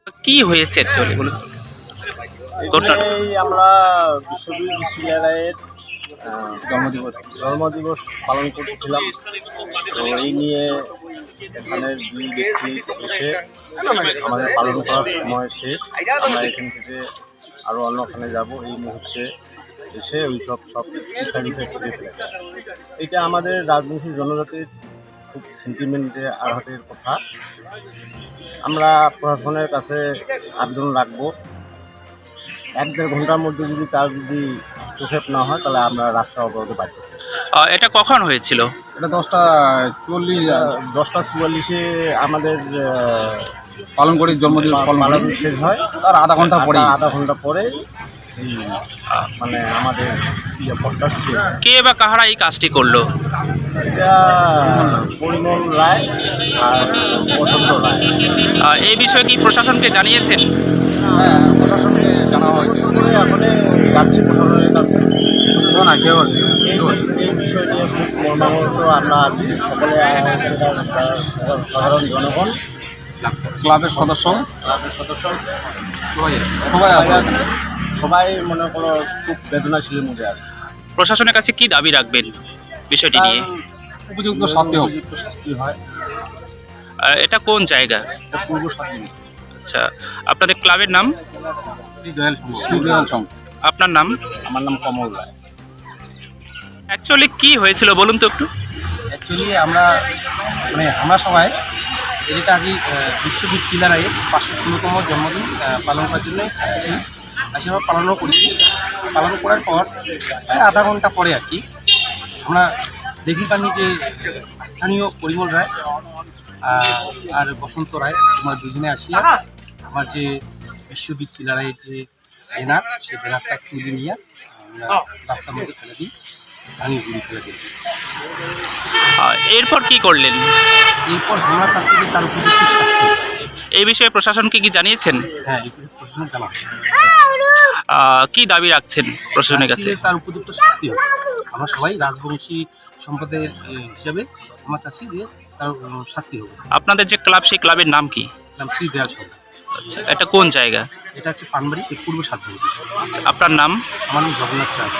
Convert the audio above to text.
কি হয়েছে অ্যাকচুয়ালি বলুন তো? ঘটনাটা। এই আমরা বিশ্ববিদ্যালয়ের জন্মদিবস পালন করতেছিলাম। তো এই নিয়ে এখানের দুই ব্যক্তি এসে আমাদের পালন করার সময় শেষ। আমরা এখান থেকে আরও অন্যখানে যাব। এই মুহূর্তে এসে ওই সব পিঠা ছিঁড়ে ফেলে। এটা আমাদের রাজবংশী জনজাতির খুব সেন্টিমেন্টে আঘাতের কথা। আমরা প্রশাসনের কাছে আবেদন রাখবো, 1-1.5 ঘন্টার মধ্যে যদি হস্তক্ষেপ না হয় তাহলে আমরা রাস্তা অবরোধে বাধ্য হব। এটা কখন হয়েছিল? এটা 10:40 10:44-এ আমাদের পালন করি, জন্মদিবস পালন শেষ হয়। তার আধা ঘন্টা পরে মানে আমাদের পডকাস্ট ছিল। কে বা কাহারা এই কাজটি করলো? এটা পরিমল রায় আর বসন্ত রায়। এই বিষয়ে কি প্রশাসনকে জানিয়েছেন? হ্যাঁ, প্রশাসনকে জানা হয়েছে। এখন যাচ্ছি প্রশাসনের কাছে। না কেউ আছে এই বিষয় নিয়ে খুব মর্মাহত আমরা আছি। সকলে সাধারণ জনগণ, ক্লাবের সদস্য সবাই আছে। সবাই মনে করো খুব বেদনাশীলের মধ্যে আছে। প্রশাসনের কাছে কি দাবি রাখবেন বিষয়টি নিয়ে? উপযুক্ত শাস্তি হোক। উপযুক্ত শাস্তি হয়। এটা কোন জায়গা? এটা পূর্ব সাতদিন। আচ্ছা, আপনাদের ক্লাবের নাম? শ্রীদয়াল সংঘ। আপনার নাম? আমার নাম কমল রায়। অ্যাকচুয়ালি কি হয়েছিল বলুন তো একটু? অ্যাকচুয়ালি আমরা সবাই এটা আজই বিশ্বজিৎ চিলা রায়ের 516তম জন্মদিন পালন করার জন্য আসছি। আমরা পালনও করেছি। পালন করার পর প্রায় আধা ঘন্টা পরে আর কি আমরা দেখি পানি যে স্থানীয় পরিমল রায় আর বসন্ত রায় আমরা দুজনে আসিয়া আমার যে বিশ্বজিৎ চিলা রায়ের যে ব্যানার, সেই ব্যানারটা তুলে নিয়ে আমরা রাস্তার মধ্যে ফেলে দিই, ভাঙিয়ে গুড়ি ফেলে দিই। এরপর কি করলেন? এরপর আমরা চাচ্ছি যে তার উপযুক্ত শাস্তি। এই বিষয়ে প্রশাসনকে কি জানিয়েছেন? হ্যাঁ, এই প্রশ্ন জানা হচ্ছে। কি দাবি রাখছেন প্রশাসনের কাছে? তার উপযুক্ত শাস্তি হবে। আমরা সবাই রাজবংশী সম্প্রদায়ের হিসাবে আমরা চাচ্ছি যে তার শাস্তি হবে। আপনাদের যে ক্লাব, সেই ক্লাবের নাম কি? নাম শ্রীদয়াল সংঘ। আচ্ছা, এটা কোন জায়গা? এটা হচ্ছে পানবাড়ি, পূর্ব সাতদিন। আচ্ছা, আপনার নাম? আমার নাম জগন্নাথ রায়।